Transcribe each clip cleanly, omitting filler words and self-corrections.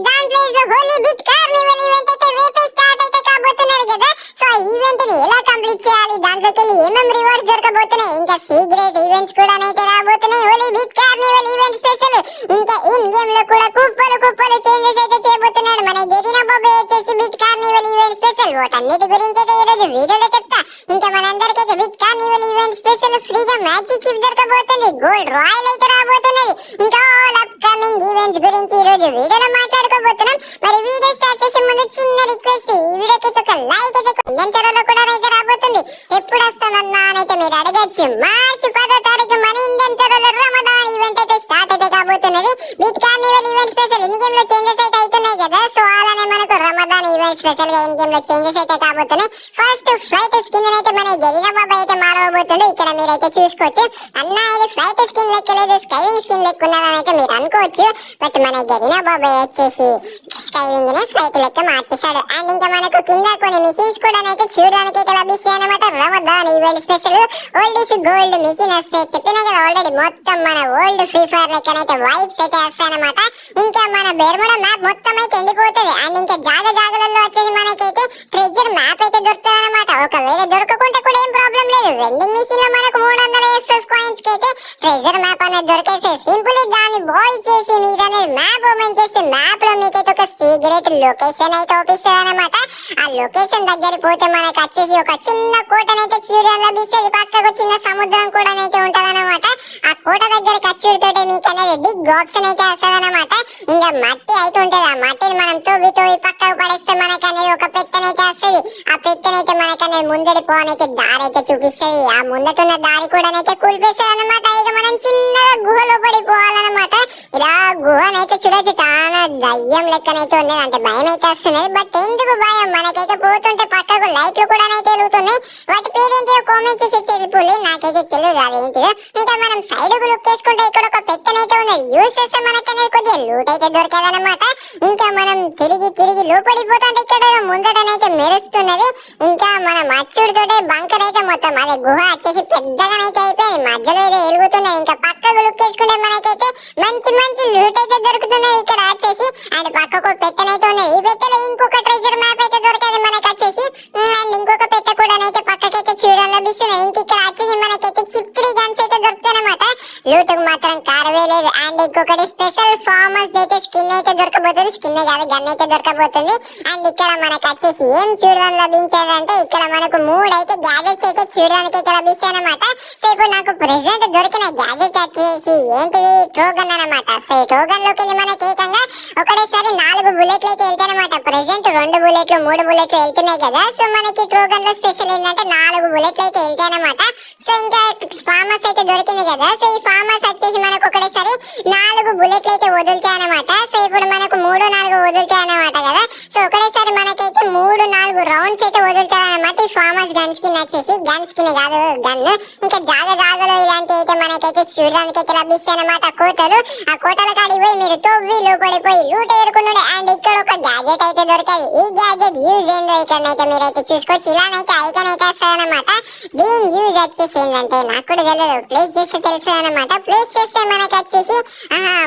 దాని ప్లేస్ లో Holi beach carnival event అయితే రేపే స్టార్ట్ అయితే కాబోతున్నారు కదా. సో ఈవెంట్ ని ఎలా కంప్లీట్ చేయాలి, దాంట్లోకి వెళ్ళి ఏమేం రివార్డ్స్ దొరకబోతున్నాయి, ఇంకా సీక్రెట్ ఈవెంట్స్ కూడా అయితే రాబోతున్నాయి Holi beach carnival event special. ఇంకా ఇన్ గేమ్ లో కూడా కుప్పలు చేంజెస్ అయితే చేయబోతున్నాడు మన గెరీనా బాబాయ్ వచ్చేసి బీచ్ కార్నివల్ ఈవెంట్ స్పెషల్. వాటన్నిటి గురించి అయితే ఈ రోజు వీడియోలో చెప్తా. ఇంకా మనందరికైతే బీచ్ కార్నివల్ ఈవెంట్ స్పెషల్ ఫ్రీగా మ్యాజిక్ గిఫ్ట్ దొరకబోతుంది, గోల్డ్ రాయల్ అయితే రాబోతున్నది. ఇంకా ఆల్ అప్కమింగ్ ఈవెంట్స్ గురించి ఈ రోజు వీడియోలో మాట్లాడుకోబోతున్నాం. మరి వీడియో స్టార్ట్ చేసే ముందు చిన్న రిక్వెస్ట్, ఈ వీడియోకి ఒక లైక్ అయితే ఇండియన్ ఛానల్లో కూడా అయితే రాబోతుంది. ఎప్పుడు వస్తానన్నా అయితే మీరు అడగచ్చు. మార్చి 10వ తారీఖు మన ఇండియన్ ఛానల్లో రమదాన్ ఈవెంట్ అయితే స్టార్ట్ అయితే కాబోతున్నది. Beach carnival event special in game లో చేంజెస్ అయితే అవుతున్నాయి కదా. సో అలానే మనకు రమదాన్ ఈవెంట్ స్పెషల్ గా ఇన్ గేమ్ లో చేంజెస్ అయితే కాబోతున్నాయి. ఫస్ట్ ఫ్లైట్ స్కిన్ అయితే మన గెరీనా బాబాయ్ అయితే మారబోతుండే. ఇక్కడ మీరైతే చూసుకోవచ్చు. అన్న ఇది ఫ్లైట్ స్కిన్ లెక్కలేదు, స్కైవింగ్ స్కిన్ లెక్క ఉన్నదని అయితే మీరు అనుకోవచ్చు. బట్ మన గెరీనా బాబాయ్ వచ్చేసి స్కైవింగ్ ని ఫ్లైట్ లెక్క మార్చేశాడు. అండ్ ఇంకా మనకు కింద కొన్ని మిషన్స్ కూడా అయితే చూడడానికి అయితే లభిస్తాయి అన్నమాట. Ramadan event special old is gold mission వస్తే చెప్పినా కదా ఆల్రెడీ. మొత్తం మన ఓల్డ్ ఫ్రీ ఫైర్ లెక్కనైతే వైబ్స్ అయితే వస్తాయన్నమాట. ఇంకా మన బెర్ముడా మ్యాప్ మొత్తం అయితే ఎండిపోతుంది. అండ్ ఇంకా జాగలలో వచ్చేసి మనకైతే ట్రెజర్ మ్యాప్ అయితే దొరుకుతుంది అనమాట. ఒకవేళ దొరకకుంటే కూడా ఏం ప్రాబ్లం లేదు. వెండింగ్ మిషన్ లో మనకు 300 FF కాయిన్స్ కి అయితే ట్రెజర్ మ్యాప్ అనేది దొరికేస్తే సింపుల్ దాన్ని బాయ్ చేసి మీరు అనేది మ్యాప్ ఓపెన్ చేస్తే మ్యాప్ లో మీకైతే ఒక సీక్రెట్ లొకేషన్ అయితే ఓపిస్తుంది అనమాట. ఆ లొకేషన్ దగ్గర పోతే మనకు వచ్చేసి ఒక చిన్న కోటనైతే చూడడం లభిస్తుంది. పక్కకు చిన్న సముద్రం కూడా అయితే ఉంటది అనమాట. ఆ కోట దగ్గరికి వచ్చుడితోటే మీకు అనేది డిగ్ ఆప్షన్ అయితే వస్తుంది అనమాట. ఇంకా మట్టి అయితే ఉంటది. ఆ మట్టిని మనం తవ్వి పక్కకు పడేస్తే మనకు అనేది ఒక పెట్టనైతే వస్తుంది. ఆ పెట్టనైతే మనకు అనేది ముందడి పోనైతే దారి అయితే చూపిస్తుంది. ఆ ముందటున్న దారి కూడా అయితే కూల్పేస్తుంది అనమాట. ఇక మనం చిన్నగా గుహలో పడిపోవాలన్నమాట. ఇలా గుహనైతే చూడొచ్చు, చాలా దయ్యం లెక్కనైతే ఉన్నది. అంటే భయం అయితే వస్తున్నది. బట్ ఎందుకు భయం, మనకైతే పోతుంటే పక్కకు లైట్లు కూడా అయితే వెలుగుతున్నాయి. వాటి పేరేంటిదో కామెంట్ చేసి తెలిపోలే, నాకైతే తెలియదు అదేంటిదో. ఇంకా మనం సైడ్ కు లుక్ చేసుకుంటే ఇక్కడ ఒక పెట్టనైతే ఉన్నది. యూస్ చేస్తే మనకనేది కొద్దిగా లూట్ అయితే దొరికేదన్నమాట. ఇంకా మనం తిరిగి లోపడిపోతుంటే ఇక్కడ ముందటనైతే మెరుస్తున్నది. ఇంకా మనం అచ్చుడితోటే బంకర్ అయితే మొత్తం అదే గుహ వచ్చేసి పెద్దగానైతే అయిపోయింది. మధ్యలో ఏదో వెలుగుతున్నది. ఇంకా పక్కకు లుక్ చేసుకుంటే మనకైతే మంచి లూట్ అయితే దొరుకుతున్నది ఇక్కడ వచ్చేసి. అండ్ పక్కకు పెట్టనైతే ఉన్నది. ఈ పెట్టెలో ఇంకొక ట్రెజర్ మ్యాప్ అయితే దొరికేది మనకు వచ్చేసి. అండ్ ఇంకొక పెట్టె కూడా అయితే పక్కకైతే చూడడం లభిస్తున్నది. ఇంక ఇక్కడ వచ్చేసి మనకైతే చిప్ 3 గన్స్ అయితే దొరుకుతాయి అనమాట. లూట్ మాత్రం కారవే లేదు. అండ్ ఇంకొకటి స్పెషల్ ఫార్మర్స్ అయితే స్కిన్ అయితే దొరకబోతుంది. స్కిన్ కాదు, గన్ అయితే దొరకబోతుంది. అండ్ ఇక్కడ మనకు వచ్చేసి ఏం చూడడం లభించేదంటే ఇక్కడ మనకు 3 అయితే గ్యాజెట్స్ అయితే చూడడానికి అయితే లభిస్తాయి అనమాట. సో ఇప్పుడు నాకు ప్రెసెంట్ దొరికిన గ్యాజెట్ వచ్చేసి ఏంటిది, ట్రోగన్ అనమాట. సో ఈ ట్రోగన్ లోకి మనకి ఏకంగా ఒకటేసారి 4 బుల్లెట్లు అయితే వెళ్తాయి అనమాట. ప్రెసెంట్ 2 బుల్లెట్లు 3 బుల్లెట్లు వెళ్తున్నాయి కదా. సో మనకి ట్రోగన్ లో స్పెషల్ ఏంటంటే 4 బుల్లెట్లు అయితే వెళ్తాయి అనమాట. సో ఇంకా ఫార్మర్స్ అయితే దొరికింది కదా. సో ఈ ఫార్మర్స్ వచ్చేసి మనకు ఒకటేసారి 4 బుల్లెట్లు అయితే వదులుతాయి అనమాట. సో ఇప్పుడు మనకు 3-4 వదులుతాయి అనమాట కదా. సో ఒకటేసారి మనకైతే 3-4 రౌండ్స్ అయితే వదులుతాయి అనమాట. ఈ ఫార్మర్స్ గన్ స్కిన్ వచ్చేసి గన్ స్కిన్ కాదు, గన్. ఇంకా జాగలో ఇలాంటి అయితే మనకైతే చూడడానికి అయితే లభిస్తాయి అనమాట కోటలు. ఆ కోటల కాడికి పోయి మీరు తవ్వి లోపడిపోయి లూట్ ఏరుకున్నాడు. అండ్ ఇక్కడ ఒక గ్యాజెట్ అయితే దొరకదు. ఈ గ్యాజెట్ యూజ్ ఏందో ఇక్కడనైతే మీరైతే చూసుకోవచ్చు. ఇలానైతే ఐకాన్ అయితే వస్తుంది అనమాట. దీని యూజ్ వచ్చేసి ఏంటంటే నాకు కూడా తెలియదు, ప్లేస్ చేస్తే తెలుస్తుంది అనమాట. ప్లేస్ చేస్తే మనకి వచ్చేసి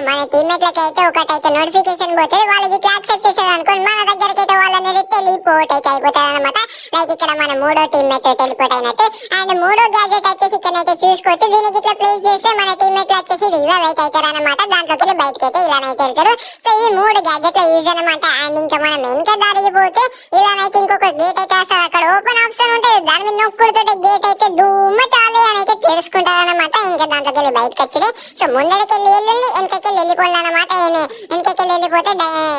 మన టీమ్మేట్లకి అయితే ఒకటైతే నోటిఫికేషన్ పోతుంది. వాళ్ళకి ఇట్లా యాక్సెప్ట్ చేసేది అనుకోండి, మన దగ్గరికి అయితే వాళ్ళని టెలిపోర్ట్ అయితే అయిపోతుంది అనమాట. లైక్ ఇక్కడ మన 3వ టీమ్మేట్ టెలిపోర్ట్ అయినట్టు. అండ్ 3వ గ్యాజెట్ వచ్చేసి ఇక్కడైతే చూసుకోవచ్చు. దీనికి ఇట్లా ప్లేస్ చేస్తే మన టీమ్మేట్లు వచ్చేసి రివైవ్ అయితే అవుతారు అనమాట. దాంట్లోకి బయటకి అయితే ఇలానైతే వెళ్తారు. సో ఇవి 3 గ్యాజెట్ల యూజ్ అనమాట. అండ్ ఇంకా మనం వెనక దారికి పోతే ఇలానైతే ఇంకొక గేట్ అయితే వస్తుంది. అక్కడ ఓపెన్ ఆప్షన్ ఉంటుంది. దాని మీద నొక్కుడుతోటి గేట్ అయితే ధూమ చాలు అని అయితే తెలుసుకుంటారు అనమాట. ఇంకా దాంట్లోకి వెళ్ళి బయటకు వచ్చి సో ముందరికి వెళ్ళి వెనకకి వెళ్ళిపోయింది అనమాట. వెనకకి వెళ్ళిపోతే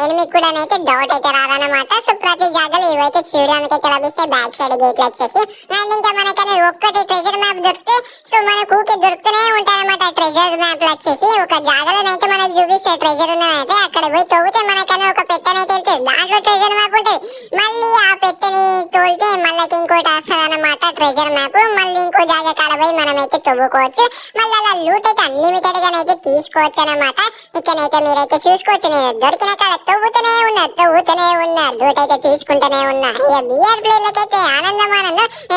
ఎనిమిది కూడా అయితే డౌట్ అయితే రాదనమాట. సో ప్రతి జాగాలో ఇవైతే చూడడానికి అయితే లభిస్తాయి బ్యాక్ సైడ్ గేట్లు వచ్చేసి. అండ్ ఇంకా మనకనే ఒక్కటి ట్రెజర్ మ్యాప్ దొరికితే సో మనకు ఊకే దొరుకుతూనే ఉంటాయి అనమాట. ట్రెజర్ మ్యాప్ వచ్చేసి ఒక జాగాలోనైతే మనకు చూపిస్తే ట్రెజర్ ఉన్నదైతే అక్కడ పోయి తవ్వితే మనకనే ఒక పెట్టనైతే వెళ్తుంది. దాంట్లో ట్రెజర్ మ్యాప్ ఉంటుంది. మళ్ళీ ఆ పెట్టెని తోలితే మళ్ళీ ఇంకోటి వస్తుంది అన్నమాట ట్రెజర్ మ్యాప్. మళ్ళీ ఇంకో జాగా కాడ పోయి మనమైతే తవ్వుకోవచ్చు. మళ్ళీ అలా లూట్ అయితే అన్లిమిటెడ్ గానైతే తీసుకోవచ్చు అన్నమాట. ఇక్కడైతే మీరైతే చూసుకోవచ్చు, నేను దొరికిన కాడ తవ్వుతూనే ఉన్నా లూట్ అయితే తీసుకుంటూనే ఉన్నా. ఇక బిఆర్ ప్లేయర్లకైతే ఆనందం.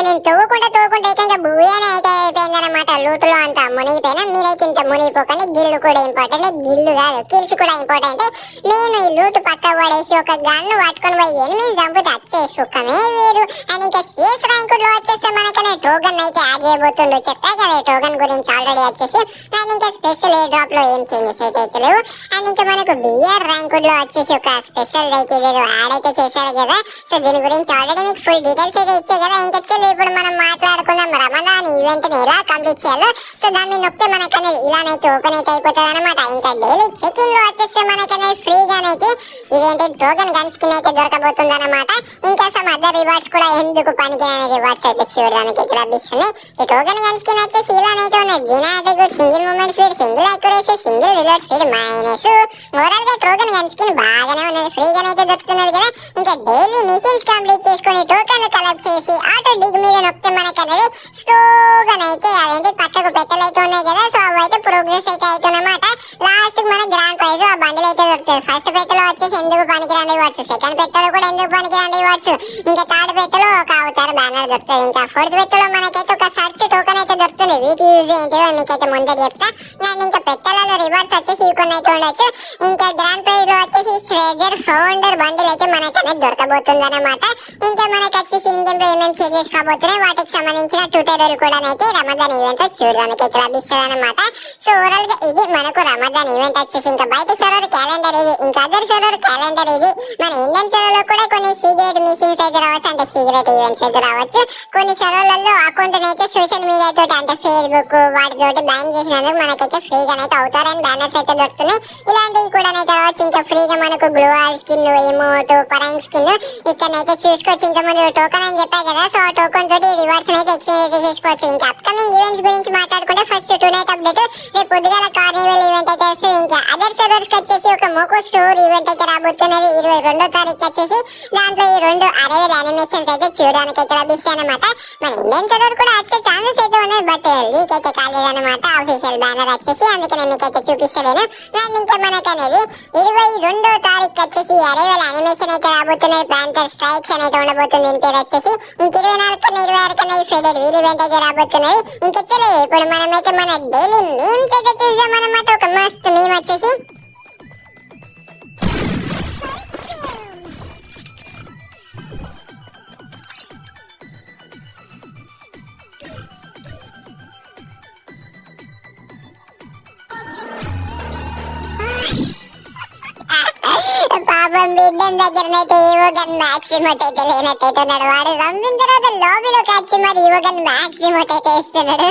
నేను తవ్వుకుంటా ఏకంగా భూయానే అయితే అయిపోయిందన్నమాట. లూట్ లో అంతా మునిగిపోయినా. మీరైతే ఇంత మునిగిపోకండి. గిల్లు కూడా ఇంపార్టెంట్, గిల్లు కాదు కిల్స్ కూడా ఇంపార్టెంట్. నేను ఈ లూట్ పక్క పడేసి ఒక గన్ను పట్టుకొని పోయి ఎనిమిది చంపుతే వచ్చే సుఖమే వేరు. అండ్ ఇంకా సిఎస్ ర్యాంక్ లో వచ్చేస్తే మనకనే టోకన్ అయితే యాడ్ చేయబోతుండో చెప్పా కదా. టోకన్ గురించి ఆల్రెడీ వచ్చేసి అండ్ ఇంకా స్పెషల్ ఎయిర్ డ్రాప్ లో ఏం చేంజెస్ అయితే లేవు. అండ్ ఇంకా మనకు బిఆర్ ర్యాంక్ లో వచ్చేసి ఒక స్పెషల్ అయితే యాడ్ అయితే చేశారు కదా. సో దీని గురించి ఆల్రెడీ మీకు ఫుల్ డీటెయిల్స్ అయితే ఇచ్చాయి కదా. ఇంకా ఇప్పుడు మనం మాట్లాడుకుందాం రమదాన్ ఈవెంట్ ని ఎలా కంప్లీట్ చేయాలో. సో దాన్ని నొక్కితే మనకనేది ఇలానైతే ఓపెన్ అయితే అయిపోతుంది అనమాట. ఇంకా డైలీ చెకింగ్ లో వచ్చేస్తే మనకనేది ఫ్రీగానైతే ఇదేంటి టోకెన్ గన్ స్కిన్ అయితే దొరకబోతుంది అనమాట. ఇంకా సమ్ అదర్ రివార్డ్స్ కూడా ఎందుకు పనికిరాని రివార్డ్స్ అయితే చూడడానికి అయితే లభిస్తున్నాయి. ఈ టోకెన్ గన్ స్కిన్ వచ్చేసి ఇలానైతే ఉన్నాయి. దీని attribute single movement speed, single accuracy, single reload speed minus. Overall గా టోకెన్ గన్ స్కిన్ బాగానే ఉన్నది, ఫ్రీగానైతే దొరుకుతున్నది కదా. ఇంకా డైలీ మిషన్స్ కంప్లీట్ చేసుకుని టోకెన్ కలెక్ట్ చేసి ఆటో డిగ్ మీద నొక్కితే మనకనేది స్లోగానైతే అదేంటి పక్కకు పెట్టెలైతే ఉన్నాయి కదా. సో అవి అయితే ప్రోగ్రెస్ అయితే అవుతున్నమాట. లాస్ట్ మన గ్రాండ్ ప్రైజ్ ఆ బండిల్ అయితే దొరుకుతుంది. ఫస్ట్ పెట్టెలో వచ్చేసి ఎందుకు పనికిరాని రివార్డ్స్, సెకండ్ పెట్టెలో కూడా ఎందుకు పనికిరాని రివార్డ్స్, ఇంకా థర్డ్ పెట్టెలో ఒక అవతార్ బ్యానర్ దొరుకుతుంది. ఇంకా ఫోర్త్ పెట్టెలో మనకైతే ఒక సర్చ్ టోకెన్ అయితే దొరుకుతుంది. వీటి యూజ్ ఏంటిదో మీకైతే ముందర చెప్తా. అండ్ ఇంకా పెట్టెలలో రివార్డ్స్ వచ్చేసి కొన్ని అయితే ఉండొచ్చు. ఇంకా గ్రాండ్ ప్రైజ్ లో వచ్చేసి ట్రెజర్ ఫౌండర్ బండిల్ అయితే మనకనేది దొరకబోతుంది అనమాట. ఇంకా మనకు వచ్చేసి ఇంకేం ఏమేమి చేంజెస్ కాబోతున్నాయి వాటికి సంబంధించిన ట్యూటోరియల్ కూడా అయితే రమదాన్ ఈవెంట్ లో చూడడానికి అయితే లభిస్తుంది అనమాట. సో ఓవరాల్ గా ఇది మనకు రమదాన్ ఈవెంట్ వచ్చేసి. ఇంకా బయట సర్వర్ క్యాలెండర్ ఇది, ఇంకా అదర్ సర్వర్ క్యాలెండర్ ఇది. మన ఇండియన్ సర్వర్ లో కూడా కొన్ని సీక్రెట్ మిషన్స్ అయితే రావచ్చు, అంటే సీక్రెట్ ఈవెంట్స్ అయితే రావచ్చు. కొన్ని సర్వర్లలో అకౌంట్ అయితే సోషల్ మీడియా తోటి అంటే ఫేస్బుక్ వాటితోటి బ్యాన్ చేసినందుకు మనకైతే ఫ్రీగానైతే అవుతారని బ్యానర్స్ అయితే దొరుకుతున్నాయి. ఇలాంటివి కూడా అయితే రావచ్చు. ఇంకా ఫ్రీగా మనకు గ్లోవల్ స్కిన్, ఎమోట్, పరంగ్ స్కిన్ ఇక్కడనైతే చూసుకోవచ్చు. ఇంకా ముందు టోకన్ అని చెప్పాయి కదా. సో ఆ టోకన్ తోటి రివార్డ్స్ అయితే ఎక్స్చేంజ్ అయితే చేసుకోవచ్చు. ఇంకా అప్కమింగ్ ఈవెంట్స్ గురించి మాట్లాడుకుంటే ఫస్ట్ టూ నైట్ అప్డేట్ రేపు పొద్దుగాల కార్నివల్ ఈవెంట్ అయితే వస్తుంది. ఇంకా అదర్ సర్వర్స్ కి వచ్చేసి ఒక మోకో స్టోర్ ఈవెంట్ అయితే రాబోతున్నది 22వ తారీఖు వచ్చేసి. దాంట్లో ఈ 2 అరేవల్ యానిమేషన్స్ అయితే చూడడానికి అయితే లభిస్తాయి అనమాట. మన ఇండియన్ సర్వర్ కూడా వచ్చే ఛాన్సెస్ అయితే ఉన్నాయి, బట్ లీక్ అయితే కాలేదన్నమాట అఫీషియల్ బ్యానర్ వచ్చేసి. అందుకనే మీకైతే చూపిస్తలేను. అండ్ ఇంకా మనకనేది 22వ తారీఖు వచ్చేసి అరేవల్ యానిమేషన్ అయితే రాబోతున్నది. ప్యాంథర్ స్ట్రైక్స్ అనేది ఉండబోతుంది. దీని పేరు వచ్చేసి. ఇంక 24 కన్నా 26 కన్నా ఈ ఫెడెడ్ వీల్ ఈవెంట్ అయితే రాబోతున్నది. ఇంకా చలో ఇప్పుడు మనమైతే మన డైలీ మీమ్స్ అయితే చూద్దాం అనమాట. ఒక మస్త్ మీమ్ వచ్చేసి పాపం బిడ్డన్ దగ్గరనైతే ఈవోగన్ మ్యాక్సిమోట్ అయితే లేనట్టయితున్నాడు. వాడు చంపిన తర్వాత లోబీలోకి వచ్చి మరి ఈవోగన్ మ్యాక్సిమోట్ అయితే ఇస్తున్నాడు.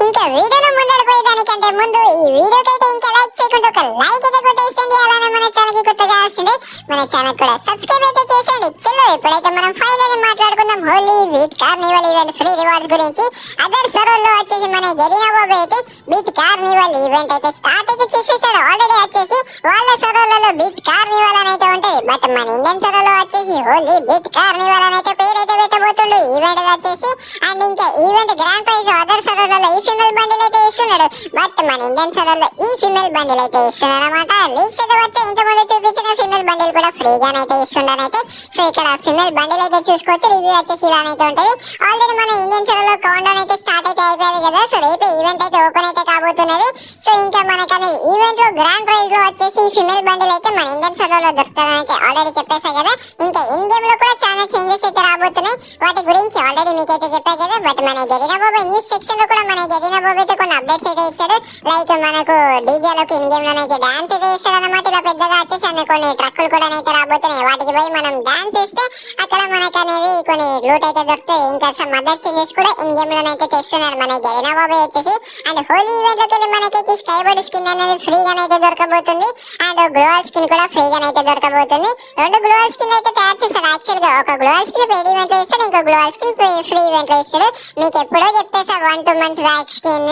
ఇంకా వీడియోలో ముందడిపోయేదానికంటే ముందు ఈ వీడియోకి అయితే ఇంకా లైక్ చేయకుండా ఒక లైక్ అయితే కొట్టేసండి. అలానే మన ఛానల్ కి కొత్తగా వస్తుంది మన ఛానల్ కూడా సబ్స్క్రైబ్ అయితే చేసేయండి. చలో ఇప్పుడైతే మనం ఫైనల్ మాట్లాడుకుందాం Holi beat carnival event free rewards గురించి. అదర్ సర్వర్ లో వచ్చేసి మన గెరీనా బాబు అయితే బీట్ కార్నివల్ ఈవెంట్ అయితే స్టార్ట్ అయితే చేసేసాడు ఆల్రెడీ. వచ్చేసి వాళ్ళ సర్వర్లలో బీట్ కార్నివల్ అని అయితే ఉంటుంది, బట్ మన ఇండియన్ సర్వర్ లో వచ్చేసి హోలీ బీట్ కార్నివల్ అని అయితే పేరు అయితే పెట్టబోతుండు ఈవెంట్ వచ్చేసి. అండ్ ఇంకా ఈవెంట్ గ్రాండ్ ప్రైజ్ అదర్ సర్వర్లలో ఈ ఫిమేల్ బండిల్ అయితే ఇస్తున్నాడు, బట్ మన ఇండియన్ సర్వర్ లో ఈ ఫిమేల్ బండిల్ అయితే ఇస్తున్నాడు అనమాట. లీక్స్ అయితే వచ్చే ఇంతకుముందు చూపించిన ఫిమేల్ బండిల్ కూడా ఫ్రీగానైతే ఇస్తున్నాడనైతే. సో ఇక్కడ ఫిమేల్ బండిల్ అయితే చూసుకోవచ్చు. రివ్యూ వచ్చేసి ఇలానైతే ఉంటుంది. ఆల్రెడీ మన ఇండియన్ సర్వర్ లో కౌంట్ డౌన్ అయితే స్టార్ట్ అయితే అయిపోయింది కదా. సో రేపే ఈవెంట్ అయితే ఓపెన్ అయితే కాబోతున్నది. సో ఇంకా మనకనే ఈవెంట్ లో గ్రాండ్ ప్రైజ్ లో వచ్చేసి ఈ ఫిమేల్ బండిల్ అయితే మన ఇండియన్ సర్వర్ లో దొరుకుతుందని అయితే ఆల్రెడీ చెప్పేసా కదా. ఇంకా ఇన్ గేమ్ లో కూడా చాలా చేంజెస్ అయితే రాబోతున్నాయి. వాటి గురించి ఆల్రెడీ మీకైతే చెప్పా కదా. బట్ మన గెరీనా బాబు న్యూస్ సెక్షన్ లో కూడా మన గెరీనా బాబు అయితే కొన్ని అప్డేట్స్ అయితే ఇచ్చాడు. లైక్ మనకు డీజేలోకి ఇన్ గేమ్ లోనైతే డాన్స్ అయితే ఇస్తాడు అనమాట. ఇలా పెద్దగా వచ్చేసి అన్ని కొన్ని ట్రక్కులు కూడా అయితే రాబోతున్నాయి. వాటికి పోయి మనం డాన్స్ ఇస్తే అక్కడ మనకు అనేది కొన్ని లూట్ అయితే దొరుకుతాయి. ఇంకా సమ్ అదర్ చేంజెస్ కూడా ఇన్ గేమ్ లోనైతే తెస్తున్నారు మన గెరీనా బాబు వచ్చేసి. అండ్ హోలీ ఈవెంట్ లోకి వెళ్ళి మనకైతే స్కై బోర్డ్ స్కిన్ అనేది ఫ్రీగానైతే దొరకబోతుంది. అండ్ గ్లోవల్ స్కిన్ కూడా ఫ్రీగానైతే దొరకబోతుంది. 2 గ్లోవల్ స్కిన్ అయితే తయారు చేస్తారు. యాక్చువల్ గా ఒక గ్లోవల్ స్కిన్ పెయిడ్ ఈవెంట్ లో ఇస్తాడు, ఇంకో గ్లోవల్ స్కిన్ ఫ్రీ ఈవెంట్ లో ఇస్తాడు. మీకు ఎప్పుడో చెప్పేసా 1-2 months బ్యాక్ స్కిన్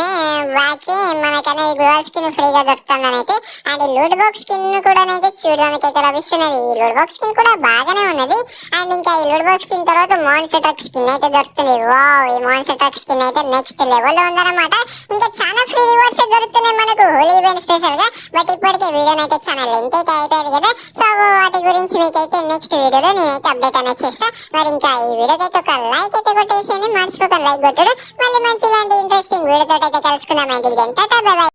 బ్యాక్ మనకు అనేది గ్లోవల్ స్కిన్ ఫ్రీగా దొరుకుతుంది అయితే. అండ్ ఈ లూట్ బాక్స్ స్కిన్ కూడా అయితే చూడడానికి అయితే లభిస్తున్నది. ఈ లూట్ బాక్స్ స్కిన్ కూడా బాగానే ఉన్నది. అండ్ ఇంకా ఈ లూట్ బాక్స్ స్కిన్ తర్వాత మాన్స్టర్ ట్రక్ స్కిన్ అయితే దొరుకుతుంది. వావ్, ఈ మాన్స్టర్ ట్రక్ స్కిన్ అయితే నెక్స్ట్ లెవెల్ లో ఉందన్నమాట. ఇంకా చాలా ఫ్రీ రివార్డ్స్ దొరుకుతున్నాయి మనకు హోలీ ఈవెంట్ స్పెషల్ గా. బట్ ఇప్పటికే వీడియో అయితే చాలా లెంత్ అయితే అయిపోయింది కదా. సో వాటి గురించి మీకైతే నెక్స్ట్ వీడియోలో నేనైతే అప్డేట్ అనేది చేస్తా. మరి ఇంకా ఈ వీడియోకి అయితే ఒక లైక్ అయితే కొట్టేసేయండి, మర్చిపోకండి లైక్ కొట్టడు. మళ్ళీ మంచి ఇలాంటి ఇంట్రెస్టింగ్ వీడియోతో అయితే కలుసుకుందాం. Tata bye by.